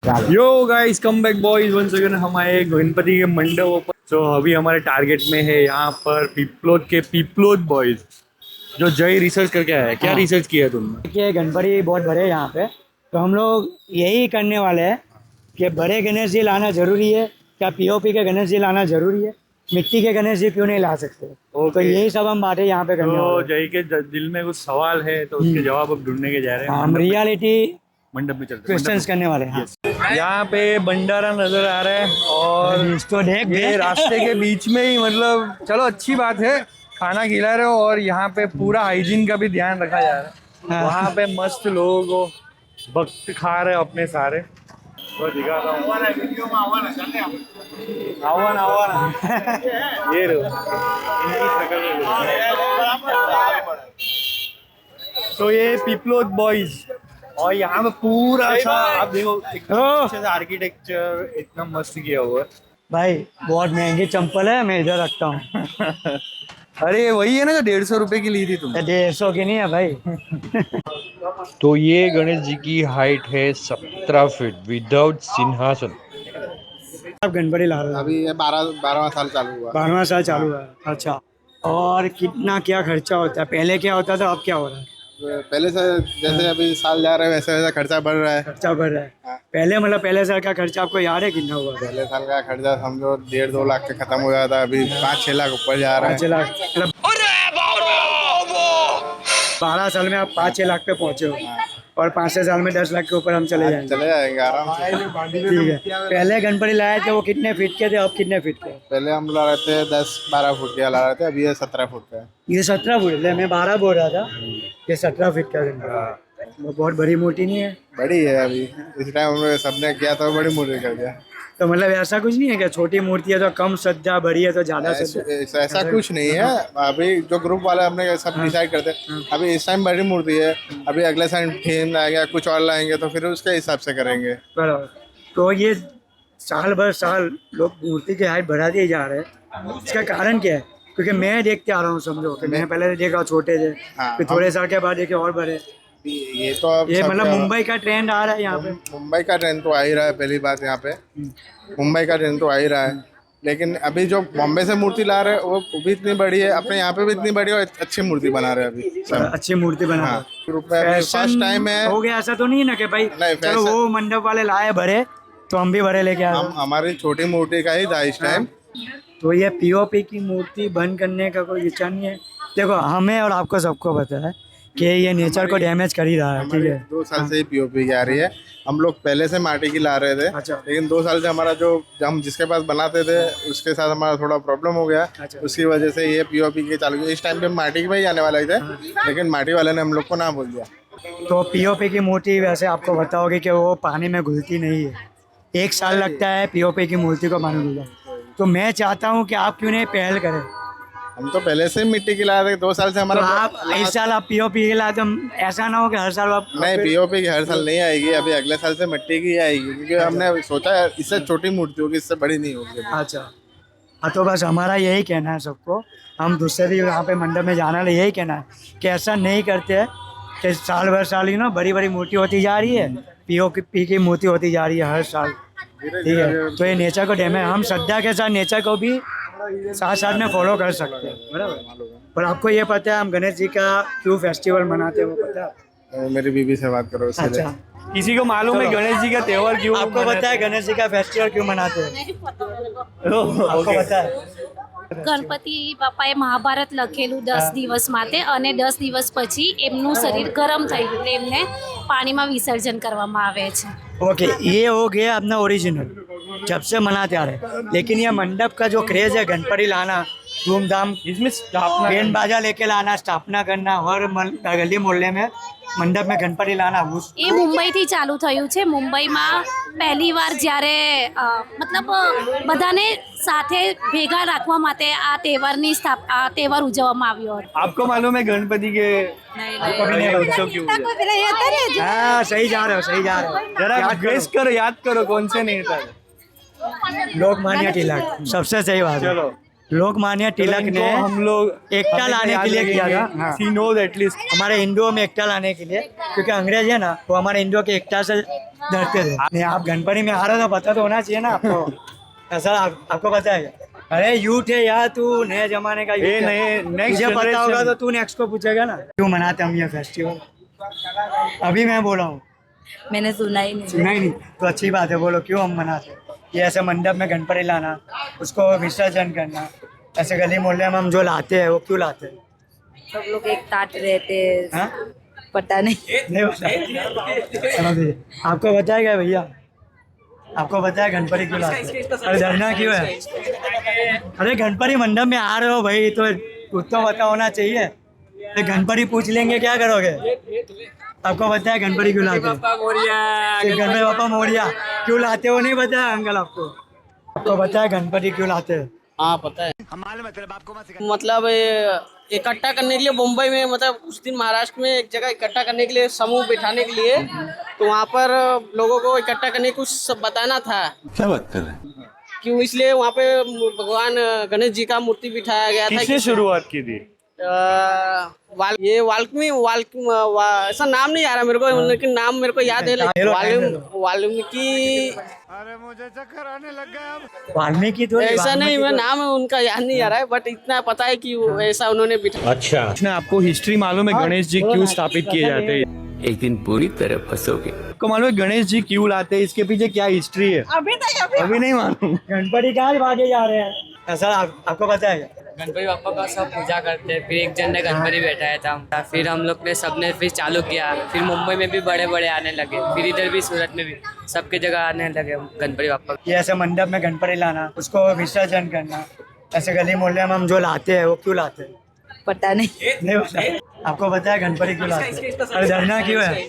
यो guys come back boys once again हम आए गणपति के मंडप पर। तो अभी हमारे टारगेट में है यहाँ पर पीपलोद के पीपलोद बॉयज जो जय रिसर्च करके आया है। क्या रिसर्च किया है तुमने? देखिए गणपति बहुत बड़े हैं यहाँ पे, तो हम लोग यही करने वाले हैं कि बड़े गणेश जी लाना जरूरी है क्या पीओपी के गणेश जी लाना जरूरी है, मिट्टी के गणेश जी क्यों नहीं ला सकते। तो यही सब हम बातें यहाँ पे करने तो वाले जय के दिल में कुछ सवाल है तो उसके जवाब अब ढूंढने के जा रहे हैं। हैं। हम रियलिटी मंडप में चलते क्वेश्चंस करने वाले हैं। यहाँ पे भंडारा नजर आ रहा है और इसको देख ये रास्ते के बीच में ही, मतलब चलो अच्छी बात है, खाना खिला रहे हो और यहाँ पे पूरा हाइजीन का भी ध्यान रखा जा रहा है। वहाँ पे मस्त लोग भक्त खा रहे अपने सारे। तो दिखाता हूँ आवान ये लो इनकी शक्ल में लो। तो ये पीपलोद बॉयज और यहाँ पे पूरा सा आप देखो अच्छे से आर्किटेक्चर इतना मस्त किया हुआ है। भाई बहुत महंगी चंपल है, मैं इधर रखता हूँ। अरे वही है ना जो 150 रुपए की ली थी तुम? 150 की नहीं है भाई। तो ये गणेश जी की हाइट है 17 फीट विदाउट सिंहासन। आप गणपति ला रहे हो? अभी ये 12वां साल चालू हुआ। 12वां साल चालू हुआ है। अच्छा, और कितना क्या खर्चा होता है? पहले क्या होता था, अब क्या हो रहा है? पहले से जैसे अभी साल जा रहे हैं वैसे वैसे खर्चा बढ़ रहा है। खर्चा बढ़ रहा है। पहले मतलब पहले साल का खर्चा आपको याद है कितना हुआ? पहले साल का खर्चा समझो 1.5-2 लाख के खत्म हो जाता है, अभी 5-6 लाख ऊपर जा रहा है। 5 लाख मतलब 12 साल में आप 5-6 लाख पे पहुंचे हो और 5-6 साल में 10 लाख के ऊपर हम चले जाएंगे। चले जाएंगे आराम से। ठीक है। पहले गणपति लाए थे वो कितने फीट के थे, अब कितने फीट के? पहले हम ला रहे थे 10-12 फुट के ला रहे थे, अभी ये 17 फुट का है। ये 17 फुट है, मैं 12 बोल रहा था। ये 17 फीट का गणपति, वो बहुत बड़ी मूर्ति नहीं है? बड़ी है। अभी इस टाइम हम लोग सबने किया तो बड़ी मूर्ति कर दिया। तो मतलब ऐसा कुछ नहीं है कि छोटी मूर्ति है तो कम श्रद्धा, बड़ी है तो ज्यादा श्रद्धा? ऐसा कुछ नहीं है। अभी जो ग्रुप वाले हमने सब डिसाइड करते हैं। अभी इस टाइम बड़ी मूर्ति है, अभी अगले टाइम थीम लाएंगे, कुछ और लाएंगे तो फिर उसके हिसाब से करेंगे। बराबर। तो ये साल भर साल लोग मूर्ति की हाइट बढ़ा दिए जा रहे हैं, इसका कारण क्या है? क्योंकि मैं देखते आ रहा हूँ, समझो कि मैं पहले देखा छोटे थे, फिर थोड़े साल के बाद देखे और बड़े। ये तो अब ये मतलब मुंबई का ट्रेंड आ रहा है यहाँ पे। मुंबई का ट्रेंड तो आ ही रहा है। पहली बात यहाँ पे मुंबई का ट्रेंड तो आ ही रहा है, लेकिन अभी जो बॉम्बे से मूर्ति ला रहे हैं वो भी इतनी बड़ी है, अपने यहाँ पे भी इतनी बड़ी और अच्छी मूर्ति बना रहे हैं अभी सब। अच्छी मूर्ति बना हाँ, ग्रुप में फर्स्ट टाइम है। हो गया ऐसा तो नहीं है ना कि भाई नहीं, चलो वो मंडप वाले लाए बड़े तो हम भी बड़े लेके आए। हमारी छोटी मूर्ति का ही था इस टाइम। तो ये पीओपी की मूर्ति बंद करने का कोई विचार नहीं है? देखो हमें और आपको सबको पता है कि ये नेचर को डैमेज कर ही रहा है। ठीक है, 2 साल से ही पीओपी की आ रही है। हम लोग पहले से माटी की ला रहे थे। अच्छा। लेकिन 2 साल से हमारा जो हम जिसके पास बनाते थे उसके साथ हमारा थोड़ा प्रॉब्लम हो गया। अच्छा। उसकी वजह से ये पीओपी के चालू किया। इस टाइम पे माटी के ही आने वाले थे, लेकिन माटी वाले ने हम लोग को ना बोल दिया। तो पीओपी की मूर्ति वैसे आपको पता होगी कि वो पानी में घुलती नहीं है, 1 साल लगता है पीओपी की मूर्ति को पानी घुलना। तो मैं चाहता हूँ कि आप क्यों नहीं पहल करें? हम तो पहले से मिट्टी की ला रहे थे। 2 साल से हमारा तो आप इस साल आप पीओपी के लाए तो ऐसा ना हो कि हर साल आप नहीं, पीओपी की हर साल नहीं आएगी। अभी अगले साल से मिट्टी की आएगी, क्योंकि हमने सोचा है इससे छोटी मूर्ति होगी, इससे बड़ी नहीं होगी। अच्छा हाँ, तो बस हमारा यही कहना है सबको, हम दूसरे भी यहाँ पे मंडप में जाना है, यही कहना है कि ऐसा नहीं करते हैं कि साल भर साल बड़ी बड़ी मूर्ति होती जा रही है, पीओपी की मूर्ति होती जा रही है हर साल। ठीक है, तो ये नेचर को डैमेज, हम श्रद्धा के साथ नेचर को भी साथ साथ में फॉलो कर सकते हैं, बराबर। पर आपको ये पता है हम गणेश जी का क्यों फेस्टिवल मनाते हैं, वो पता है? मेरी बीबी से बात करो उसके लिए। अच्छा, किसी को मालूम है गणेश जी का त्योहार क्यों आपको पता है गणेश जी का फेस्टिवल क्यों मनाते हैं? आपको पता है? ગણપતિ બાપાએ મહાભારત લખેલું 10 દિવસ માટે અને 10 દિવસ પછી એમનું શરીર ગરમ થઈ ગયું એટલે એમને પાણીમાં વિસર્જન કરવામાં આવે છે। ओके, ये हो गया अपना ओरिजिनल, जब से मनाते आ रहे हैं। लेकिन ये मंडप का जो क्रेज है, गणपति लाना धूमधाम, इसमें स्थापना बैंड बाजा लेके लाना, स्थापना करना, हर गली मोहल्ले में मंडप में गणपति लाना, એ મુંબઈથી ચાલુ થયું છે। મુંબઈમાં પહેલીવાર જ્યારે મતલબ બધાને સાથે ભેગા રાખવા માટે આ તહેવાર ઉજવવામાં આવ્યો હતો। आपको मालूम है गणपति के उत्सव क्यों हुए? हाँ सही जा रहे हो, सही जा रहे हो। जरा याद गेस करो। करो, याद करो कौन से नेता है? लोकमान्य तिलक, सबसे सही बात है। चलो लोकमान्य तिलक ने हम लोग एकता लाने के लिए किया था। हाँ। सी नोज एटलीस्ट। हमारे हिंदुओं में एकता लाने के लिए, क्योंकि अंग्रेज है ना, वो हमारे हिंदुओं की एकता से डरते थे। नहीं, आप गणपति में आ रहे हो तो पता तो होना चाहिए ना आपको। ऐसा आपको पता है? अरे यूथ है यार, तू नए जमाने का ये यूथ नए है। नेक्स्ट तुझे पता होगा तो तू नेक्स्ट को पूछेगा ना, क्यों मनाते हम ये फेस्टिवल। अभी मैं बोला हूँ, मैंने सुना ही नहीं। सुना ही नहीं तो अच्छी बात है, बोलो क्यों हम मनाते हैं। ये ऐसे मंडप में गणपति लाना, उसको विसर्जन करना, ऐसे गली मोहल्ले में हम जो लाते हैं वो क्यों लाते हैं? सब लोग एक साथ रहते हाँ? पता नहीं। नहीं पता। समझ गए। आपको बताएगा भैया, आपको पता है गणपति क्यों लाते हैं? अरे डरना क्यों है? अरे गणपति मंडप में आ रहे हो भाई तो कुछ तो पता होना चाहिए। तो गणपति पूछ लेंगे क्या करोगे? आपको पता है गणपति क्यों लाते हैं? गणपति बापा मोरिया क्यों लाते हो नहीं पता है अंकल आपको? आपको पता है गणपति क्यों लाते हैं? हाँ पता है। मतलब इकट्ठा करने के लिए मुंबई में, मतलब उस दिन महाराष्ट्र में एक जगह इकट्ठा करने के लिए, समूह बिठाने के लिए, तो वहाँ पर लोगों को इकट्ठा करने कुछ सब बताना था। क्या बात कर रहे हैं? क्यों, इसलिए वहाँ पे भगवान गणेश जी का मूर्ति बिठाया गया था। किसने शुरुआत की थी? ये ऐसा नाम नहीं आ रहा मेरे को, लेकिन नाम मेरे को याद है। वाल्मीकि, वाल्मीकि तो ऐसा नहीं, मैं नाम उनका याद नहीं आ रहा है, बट इतना पता है कि ऐसा उन्होंने बिठाया। अच्छा, आपको हिस्ट्री मालूम है गणेश जी क्यों स्थापित किए जाते हैं? एक दिन पूरी तरह फंसोगे। आपको मालूम है गणेश जी क्यों लाते हैं? इसके पीछे क्या हिस्ट्री है? अभी नहीं मालूम। गणपति कहाँ भागे जा रहे हैं? ऐसा आपको पता है? गणपति बापा का सब पूजा करते हैं। फिर एक जन ने गणपति बैठाया था, फिर हम लोग ने सबने फिर चालू किया। फिर मुंबई में भी बड़े बड़े आने लगे, फिर इधर भी सूरत में भी सबके जगह आने लगे गणपति बापा। ये ऐसे मंडप में गणपति लाना, उसको विसर्जन करना, ऐसे गली मोहल्ले में हम जो लाते हैं वो क्यों लाते हैं? पता नहीं। नहीं पता। आपको पता है गणपति क्यों लाते हैं? अरे डरना क्यों है?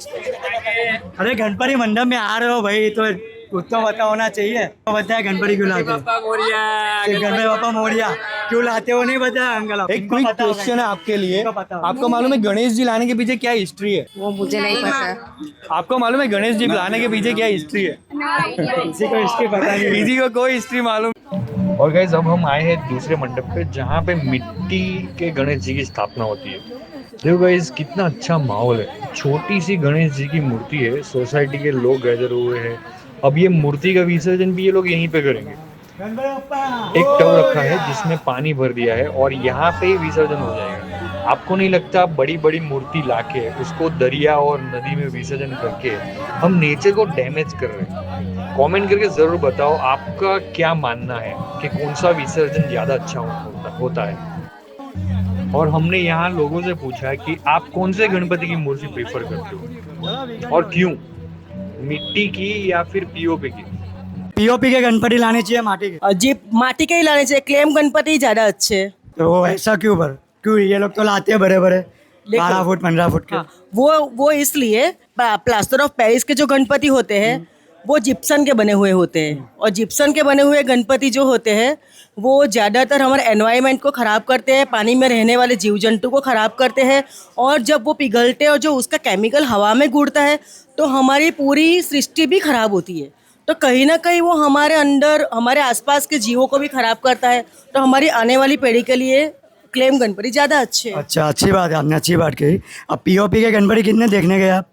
अरे गणपति मंडप में आ रहे हो भाई तो कुछ तो पता होना चाहिए। तो पता है गणपति क्यों लाते हैं? गणपति बापा मोरिया क्यों लाते हो नहीं पता है अंकल? एक क्विक क्वेश्चन है आपके लिए। आपको मालूम है गणेश जी लाने के पीछे क्या हिस्ट्री है? वो मुझे नहीं पता। आपको मालूम है गणेश जी लाने के पीछे क्या हिस्ट्री है? किसी को इसकी पता नहीं। किसी को कोई हिस्ट्री मालूम? और गाइस अब हम आए हैं दूसरे मंडप पे जहाँ पे मिट्टी के गणेश जी की स्थापना होती है। देखो गाइस कितना अच्छा माहौल है। छोटी सी गणेश जी की मूर्ति है, सोसाइटी के लोग गैदर हुए हैं। अब ये मूर्ति का विसर्जन भी ये लोग यहीं पे करेंगे। एक टब रखा है जिसमें पानी भर दिया है और यहाँ पे विसर्जन हो जाएगा। आपको नहीं लगता बड़ी बड़ी मूर्ति लाके उसको दरिया और नदी में विसर्जन करके हम नेचर को डैमेज कर रहे हैं? कमेंट करके जरूर बताओ आपका क्या मानना है कि कौन सा विसर्जन ज्यादा अच्छा होता है। और हमने यहाँ लोगों से पूछा कि आप कौन से गणपति की मूर्ति प्रेफर करते हो और क्यों, मिट्टी की या फिर पीओपी की? पीओपी के गणपति लाने चाहिए माटी के? जी माटी के ही लाने चाहिए, क्लेम गणपति ज्यादा अच्छे। तो ऐसा क्यों? क्यों ये लोग तो लाते हैं बड़े बड़े 12 फुट 15 फुट के। हाँ, वो इसलिए प्लास्टर ऑफ पेरिस के जो गणपति होते हैं वो जिप्सन के बने हुए होते हैं, और जिप्सन के बने हुए गणपति जो होते हैं वो ज़्यादातर हमारे एनवायरनमेंट को ख़राब करते हैं, पानी में रहने वाले जीव जंतु को ख़राब करते हैं, और जब वो पिघलते हैं और जो उसका केमिकल हवा में उड़ता है तो हमारी पूरी सृष्टि भी ख़राब होती है। तो कहीं ना कहीं वो हमारे अंदर, हमारे आसपास के जीवों को भी ख़राब करता है। तो हमारी आने वाली पीढ़ी के लिए क्लेम गणपति ज़्यादा अच्छे हैं। अच्छा, अच्छी बात है, आपने अच्छी बात कही। अब पीओपी के गणपति कितने देखने गए आप?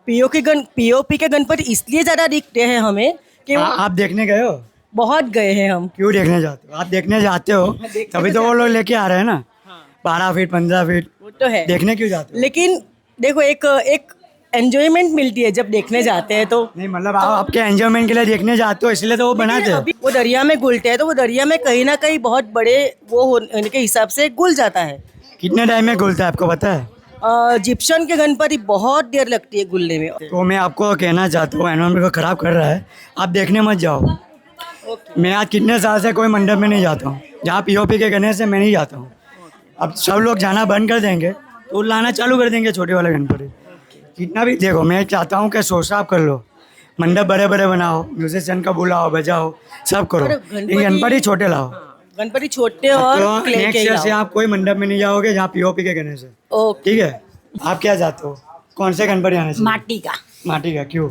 पीओपी के गणपति इसलिए ज़्यादा दिखते हैं हमें कि आप देखने गए हो? बहुत गए हैं हम। क्यों देखने जाते हो? आप देखने जाते हो तभी तो वो लोग लेके आ रहे हैं ना। 12 फीट 15 फीट वो तो है, देखने क्यों जाते हो? लेकिन देखो एक एंजॉयमेंट मिलती है जब देखने जाते हैं। तो नहीं मतलब आप आपके एंजॉयमेंट के लिए देखने जाते हो इसलिए तो वो बनाते हैं। वो दरिया में घुलते हैं तो वो दरिया में कहीं ना कहीं बहुत बड़े वो होने के हिसाब से घुल जाता है। कितने टाइम में घुलता है आपको पता है? जिप्सन के गणपति बहुत देर लगती है घुलने में। तो मैं आपको कहना चाहता हूँ एनवायरमेंट को ख़राब कर रहा है, आप देखने मत जाओ। मैं आज कितने साल से कोई मंडप में नहीं जाता हूँ, जहाँ पीओपी के गणेश है मैं नहीं जाता हूँ। अब सब लोग जाना बंद कर देंगे तो लाना चालू कर देंगे छोटे वाले गणपति। कितना भी देखो, मैं चाहता हूँ कि सोच साफ कर लो, मंडप बड़े बड़े बनाओ, म्यूजिशियन का बुलाओ, बजाओ, सब करो, लेकिन गणपति छोटे लाओ। गणपति छोटे और क्ले के नेक्स्ट ईयर से आप कोई मंडप में नहीं जाओगे जहाँ पीओपी के गणेश है। ठीक है, आप क्या चाहते हो? कौन से गणपति आने चाहिए? माटी का। माटी का क्यों?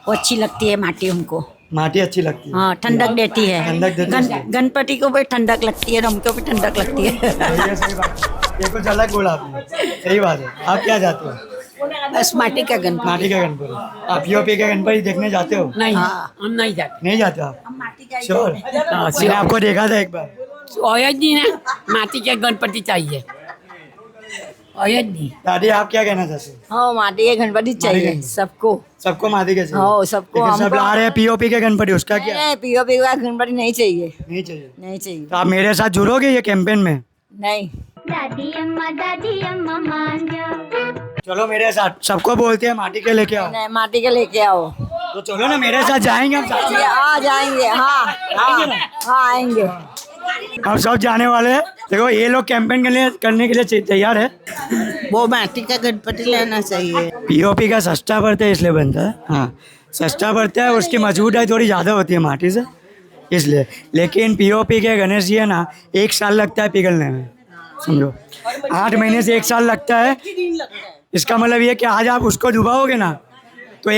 वो अच्छी लगती है माटी हमको। माटी अच्छी लगती है। हाँ ठंडक देती है। ठंडक देती है। गणपति को भी ठंडक लगती है, हमको भी ठंडक लगती है। ये सही बात है। ये कुछ अलग बोला आपने, सही बात है। आप क्या जाते हो? बस माटी का गणपति। माटी का गणपति। आप पीओपी का गणपति देखने जाते हो? नहीं हाँ। हम नहीं जाते। नहीं जाते आप? श्योर? मैंने आपको देखा था एक बार। अयोध्या जी ने माटी के गणपति चाहिए। अयोध्या दादी आप क्या कहना चाहते हो? हाँ माटी के गणपति चाहिए गणपति। सबको। सबको माटी के चाहिए? हाँ, सबको। लेकिन सब हमको- ला रहे हैं पीओपी के गणपति, उसका क्या? नहीं पीओपी का गणपति नहीं चाहिए। नहीं चाहिए। नहीं चाहिए। तो आप मेरे साथ जुड़ोगे ये कैंपेन में? नहीं। दादी अम्मा मान जा। चलो मेरे साथ, सबको बोलते हैं माटी के लेके आओ। नहीं माटी के लेके आओ। तो चलो ना मेरे साथ, जाएंगे हम साथ में। हाँ जाएंगे। हाँ हाँ हाँ आएंगे। हम सब जाने वाले हैं। देखो ये लोग कैंपेन करने के लिए तैयार है। वो माटी का गणपति लेना चाहिए। पीओपी का सस्ता पड़ता है इसलिए बनता है। हाँ सस्ता पड़ता है, उसकी मजबूताई थोड़ी ज़्यादा होती है माटी से, इसलिए। लेकिन पीओपी के गणेश जी है ना, 1 साल लगता है पिघलने में, समझो। 8 महीने से 1 साल लगता है। इसका मतलब ये कि आज आप उसको डुबाओगे ना तो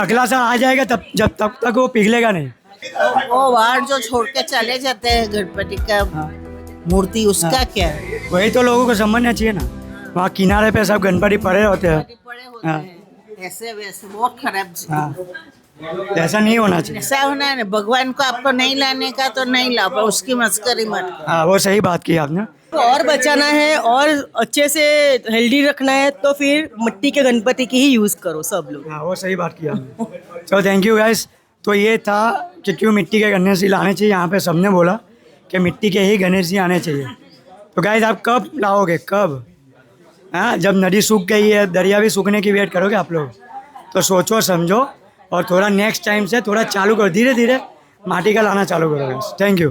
अगला साल आ जाएगा, तब तक वो पिघलेगा नहीं। वो बाहर जो छोड़ के चले जाते हैं गणपति का मूर्ति, उसका क्या है? वही तो लोगों को समझना चाहिए ना। वहाँ किनारे पे सब गणपति पड़े होते हैं। पड़े होते हैं ऐसे वैसे, बहुत खराब चीज़। हाँ ऐसा नहीं होना चाहिए। ऐसा होना है ना, भगवान को आपको नहीं लाने का तो नहीं ला, पर उसकी मस्करी मत करो। हाँ वो सही बात की आपने। और बचाना है और अच्छे से हेल्दी रखना है तो फिर मिट्टी के गणपति की ही यूज करो सब लोग। हाँ वो सही बात की आपने। तो थैंक यू गाइस। तो ये था कि क्यों मिट्टी के गणेश जी लाने चाहिए। यहाँ पे सबने बोला कि मिट्टी के ही गणेश जी आने चाहिए। तो गाइस आप कब लाओगे, कब? हाँ जब नदी सूख गई है, दरिया भी सूखने की वेट करोगे आप लोग? तो सोचो समझो और थोड़ा नेक्स्ट टाइम से थोड़ा चालू करो, धीरे धीरे माटी का लाना चालू करो गाइस। Thank you.